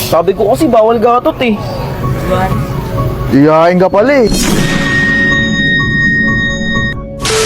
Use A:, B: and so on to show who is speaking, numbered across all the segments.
A: Sabi ko kasi bawal gatot eh.
B: Iyain ka pala eh.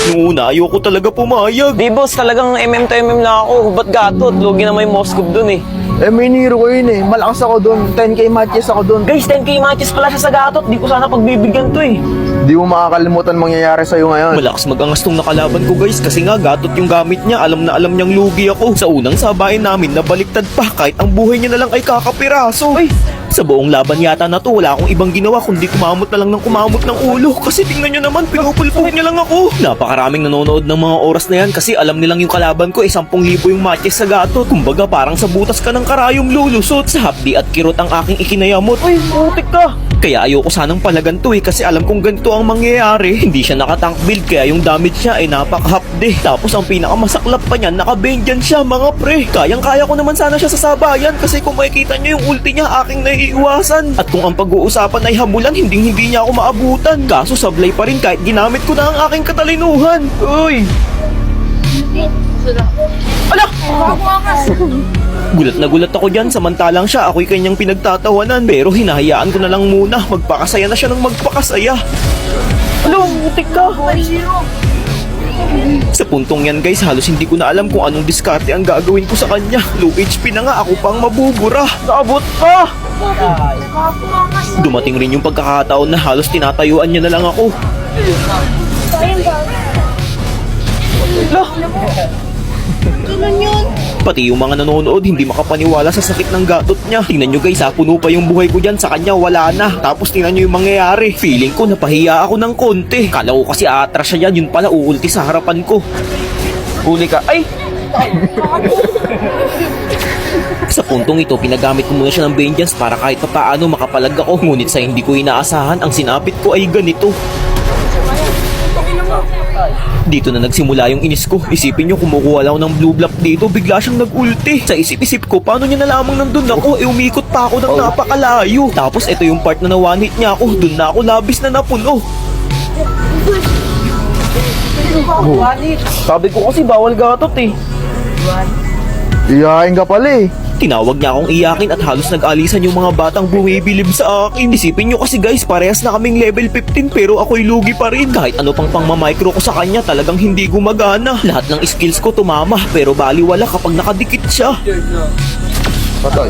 A: Nung una, ayoko talaga pumayag. Di boss, talagang MM to MM lang ako. Ba't gatot? Lugi na may Moskov dun eh.
B: Eh, may niro ko yun eh. Malakas ako dun. 10k matches ako dun.
A: Guys, 10k matches pala siya sa gatot. Di ko sana pagbibigyan to eh.
B: Di mo makakalimutan mangyayari sa'yo ngayon.
A: Malakas mag-angas tong nakalaban ko guys kasi nga gatot yung gamit niya. Alam na alam niyang lugi ako. Sa unang sabayan namin nabaliktad pa kahit ang buhay niya na lang ay kakapiraso. Ay, sa buong laban yata na to wala akong ibang ginawa kundi kumamot na lang ng kumamot ng ulo. Kasi tingnan niyo naman pinupulpog niya lang ako. Napakaraming nanonood ng mga oras na yan kasi alam nilang yung kalaban ko ay 10,000 yung matches sa gatot. Kumbaga parang sa butas ka ng karayom lulusot. Sa hapdi at kirot ang aking ikinayamot. Ay, putik ka! Kaya ayoko sanang palagan to eh kasi alam kong ganito ang mangyayari. Hindi siya nakatank build kaya yung damage niya ay napakahapde. Tapos ang pinakamasaklap pa niyan, naka-vengeance siya mga pre. Kayang-kaya ko naman sana siya sa sabayan kasi kung makikita niyo yung ulti niya aking naiiwasan. At kung ang pag-uusapan ay habulan, hindi niya ako maabutan. Kaso sablay pa rin kahit ginamit ko na ang aking katalinuhan. Uy! Ala! Gulat na gulat ako dyan, samantalang siya ako'y kanyang pinagtatawanan. Pero hinahayaan ko na lang muna, magpakasaya na siya ng magpakasaya. Alo, butik ka! Sa puntong yan guys, halos hindi ko na alam kung anong diskarte ang gagawin ko sa kanya. Low HP na nga, ako pang mabubura. Naabot pa! Dumating rin yung pagkakataon na halos tinatayuan niya na lang ako. Lah! Pati yung mga nanonood hindi makapaniwala sa sakit ng gatot niya. Tingnan nyo guys ha, puno pa yung buhay ko dyan, sa kanya wala na. Tapos tingnan nyo yung mangyayari. Feeling ko napahiya ako ng konti. Kala ko kasi aatras siya yan, yun pala uulti sa harapan ko. Huli ka, ay! Sa puntong ito, pinagamit ko muna siya ng vengeance para kahit papaano makapalag ako. Ngunit sa hindi ko inaasahan, ang sinapit ko ay ganito. Dito na nagsimula yung inis ko. Isipin nyo, kumukuha lang ako ng blue bluff dito, bigla siyang nag-ulti. Sa isip-isip ko, paano niya nalamang nandun ako? Umikot pa ako ng napakalayo. Tapos ito yung part na na-one hit niya ako. Dun na ako labis na napuno. Sabi ko kasi bawal gatot eh.
B: Iyain ka pala eh.
A: Tinawag niya akong iyakin at halos nag-alisan yung mga batang bumibilib sa akin. Isipin nyo kasi guys, parehas na kaming level 15 pero ako'y lugi pa rin. Kahit ano pang pangmamicro ko sa kanya, talagang hindi gumagana. Lahat ng skills ko tumama pero baliwala kapag nakadikit siya.
B: Patay.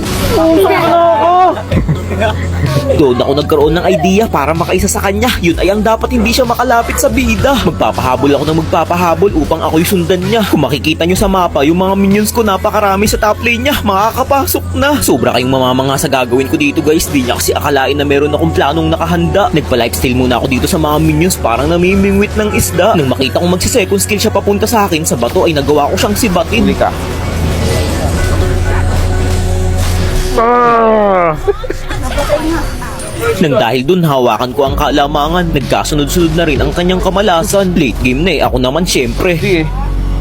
A: Doon ako nagkaroon ng idea para makaisa sa kanya. Yun ay ang dapat hindi siya makalapit sa bida. Magpapahabol ako ng magpapahabol upang ako'y sundan niya. Kung makikita nyo sa mapa, yung mga minions ko napakarami sa top lane niya. Makakapasok na. Sobra kayong mamamanga sa gagawin ko dito guys. Di niya kasi akalain na meron akong planong nakahanda. Nagpa-lifesteal muna ako dito sa mga minions parang namimingwit ng isda. Nang makita kong magsi-second skill siya papunta sa akin, sa bato ay nagawa ko siyang sibatin.
B: Huli ka.
A: Nang dahil dun hawakan ko ang kalamangan, nagkasunod-sunod na rin ang kanyang kamalasan. Late game na eh, ako naman syempre.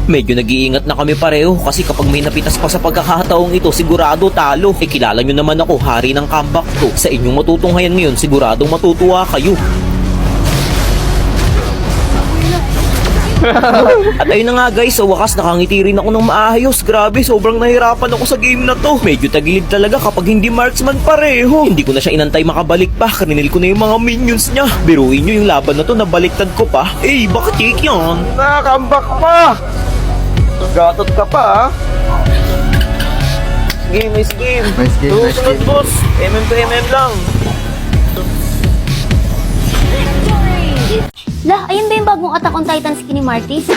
A: Medyo nag-iingat na kami pareho kasi kapag may napitas pa sa pagkakataong ito, sigurado talo. Eh kilala nyo naman ako, hari ng comeback to. Sa inyong matutunghayan ngayon, siguradong matutuwa kayo. At ayun na nga guys, sa wakas nakangiti rin ako ng maayos. Grabe, sobrang nahirapan ako sa game na to. Medyo tagilid talaga kapag hindi marksman pareho. Hindi ko na siya inantay makabalik pa. Kaninil ko na yung mga minions niya. Biruin nyo yung laban na to, nabaliktad ko pa. Eh, bakit cake yan?
B: Nakakambak pa! Gatot ka pa ha?
A: Game is game.
B: Nice game, nice
A: Susunod
B: game.
A: boss, MM to MM lang.
C: Lah, ayun ba yung bagong Attack on Titan skin ni Martis?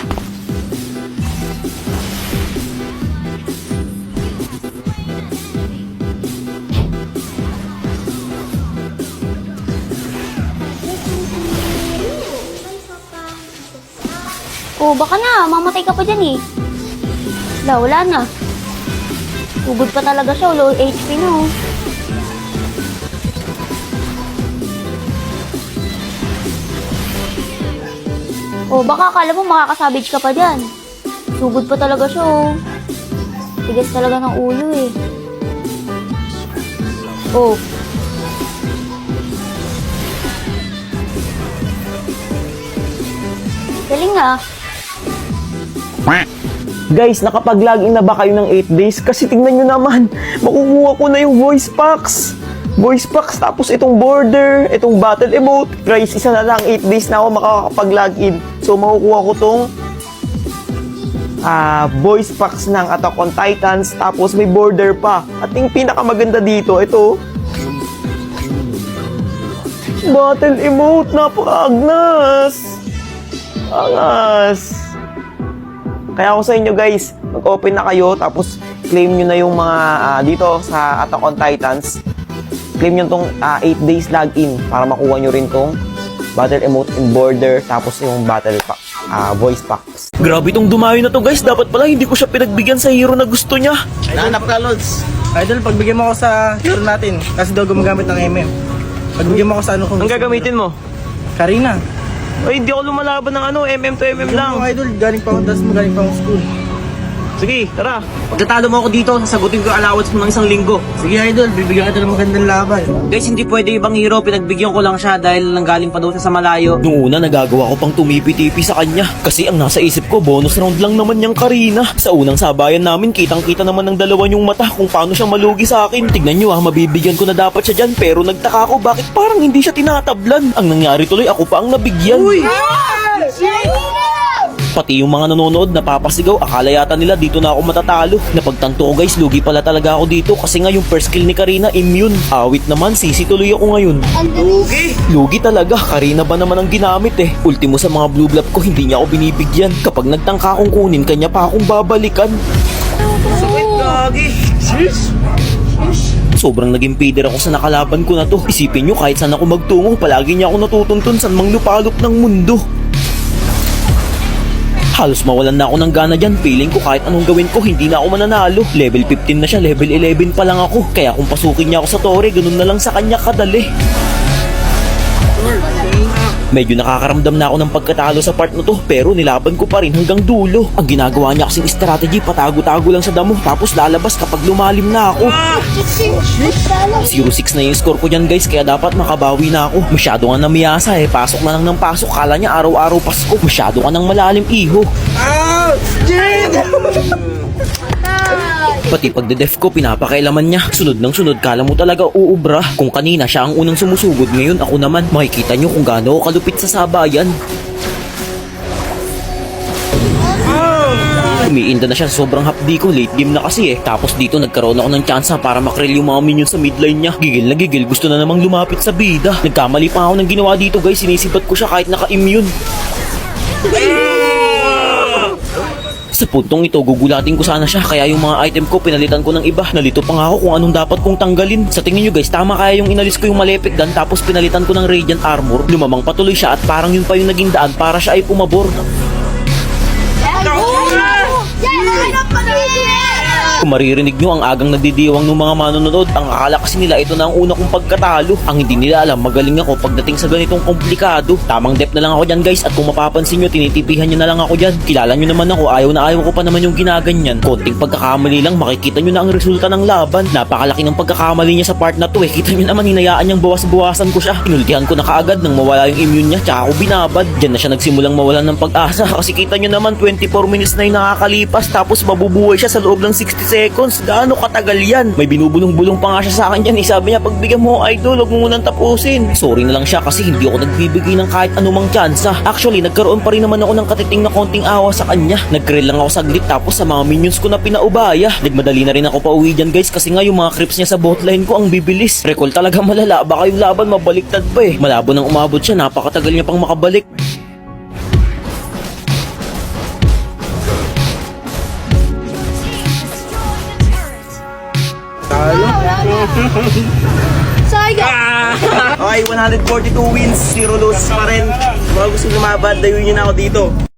C: Oh, baka na, mamatay ka pa dyan eh. Wala na. Tugod pa talaga siya, low HP na oh. Oh, baka akala mo makakasabage ka pa dyan. Sugod pa talaga siya, oh. Tigas talaga ng ulo, eh. Oh. Galing, ah.
A: Guys, nakapag-login na ba kayo ng 8 days? Kasi tingnan nyo naman, makukuha ko na yung voice packs. Voice packs, tapos itong border, itong battle emote. Guys, isa na lang, 8 days na ako makakapag-login. So, makukuha ko tong voice packs ng Attack on Titans, tapos may border pa. At yung pinakamaganda dito, ito, battle emote, napaka-agnas. Angas. Kaya ako sa inyo guys, mag-open na kayo, tapos claim nyo na yung mga dito sa Attack on Titans. Claim nyo tong 8 days login para makuha nyo rin tong battle emote in border, tapos yung battle pack, voice packs. Grabe tong dumayo na to guys, dapat pala hindi ko siya pinagbigyan sa hero na gusto niya.
B: Nahanap ka, Lods. Idol, pagbigyan mo ako sa hero natin. Kasi daw gumagamit ng MM. Pagbigyan mo ako sa ano kung
A: Ang gagamitin mo?
B: Karina.
A: Ay, hindi ako lumalaban ng MM to MM lang.
B: Yung idol, galing pa ako, tas mo galing pa ako school.
A: Sige, tara. Pagkatalo mo ako dito, sasagutin ko allowance mo ng 1 linggo.
B: Sige idol, bibigyan kita ng magandang laban.
D: Guys, hindi pwede ibang hero, pinagbigyan ko lang siya dahil nanggaling pa daw siya sa malayo.
A: Noong una, nagagawa ko pang tumipi-tipi sa kanya. Kasi ang nasa isip ko, bonus round lang naman niyang Karina. Sa unang sabayan namin, kitang-kita naman ng dalawa niyong mata kung paano siya malugi sa akin. Tignan niyo mabibigyan ko na dapat siya dyan. Pero nagtaka ako, bakit parang hindi siya tinatablan? Ang nangyari tuloy, ako pa ang nabigyan. Uy! Pati yung mga nanonood napapasigaw, akala yata nila dito na ako matatalo. Napagtanto ko guys, lugi pala talaga ako dito kasi nga yung first kill ni Karina immune. Awit naman, sisi tuloy ako ngayon. Lugi talaga, Karina ba naman ang ginamit eh. Ultimo sa mga blue blood ko, hindi niya ako binibigyan. Kapag nagtangka akong kunin, kanya pa akong babalikan. Sobrang naging pider ako sa nakalaban ko na to. Isipin nyo, kahit saan ako magtungo, palagi niya ako natutuntun saan mang lupalop ng mundo. Halos mawalan na ako ng gana dyan. Feeling ko kahit anong gawin ko, hindi na ako mananalo. Level 15 na siya, level 11 pa lang ako. Kaya kung pasukin niya ako sa tore, ganun na lang sa kanya kadali. Medyo nakakaramdam na ako ng pagkatalo sa part na to, pero nilaban ko pa rin hanggang dulo. Ang ginagawa niya kasing strategy, patago-tago lang sa damo, tapos lalabas kapag lumalim na ako. 0-6 na yung score ko dyan guys, kaya dapat makabawi na ako. Masyado nga namiyasa eh, pasok na lang ng pasok, kala niya araw-araw Pasko. Masyado ka ng malalim iho. Pati pagde-def ko, pinapakailaman niya. Sunod ng sunod, kala mo talaga uubra. Kung kanina siya ang unang sumusugod, ngayon ako naman. Makikita niyo kung gaano ako kalupit sa sabayan. Umiinda na siya sa sobrang hapdi ko, late game na kasi eh. Tapos dito nagkaroon ako ng tsansa para makrill yung mga minions sa midline niya. Gigil na gigil, gusto na namang lumapit sa bida. Nagkamali pa ako ng ginawa dito guys, sinisipat ko siya kahit naka-immune. Sa puntong ito, gugulatin ko sana siya, kaya yung mga item ko pinalitan ko ng iba. Nalito pa nga ako kung anong dapat kong tanggalin. Sa tingin nyo guys, tama kaya yung inalis ko yung Malefic Gun tapos pinalitan ko ng Radiant Armor? Lumamang patuloy siya at parang yun pa yung naging daan para siya ay pumabor. Kung maririnig nyo ang agang nagdidiwang ng mga manonood, ang akala kasi nila ito na ang una kong pagkatalo. Ang hindi nila alam, magaling ako pagdating sa ganitong komplikado. Tamang depth na lang ako dyan guys, at kung mapapansin nyo, tinitipihan nyo na lang ako dyan. Kilala nyo naman ako, ayaw na ayaw ko pa naman yung ginaganyan. Konting pagkakamali lang, makikita nyo na ang resulta ng laban. Napakalaki ng pagkakamali niya sa part na to eh. Kita nyo naman, hinayaan niyang bawas-bawasan ko siya. Inultihan ko na kaagad nang mawala yung immune niya, tsaka ako binabad. Dyan na siya nagsimulang mawalan ng pag-asa kasi kita nyo naman 24 minutes na yung nakakalipas tapos mabubuhay siya sa loob ng 60 seconds. Gaano katagal yan? May binubulong-bulong pa nga siya sa akin dyan. Sabi niya, pagbigyan mo idol, huwag mo munang tapusin. Sorry na lang siya kasi hindi ako nagbibigay ng kahit anumang tsansa. Actually, nagkaroon pa rin naman ako ng katiting na konting awa sa kanya. Nag-grill lang ako saglit tapos sa mga minions ko na pinaubaya. Nagmadali na rin ako pauwi dyan guys kasi nga yung mga creeps niya sa botline ko ang bibilis. Recall talaga malala. Baka yung laban mabaliktad pa eh. Malabo nang umabot siya. Napakatagal niya pang makabalik.
B: Okay, 142 wins, 0 losses pa rin. Mga gusto lumaban, dayuin nyo na ako dito.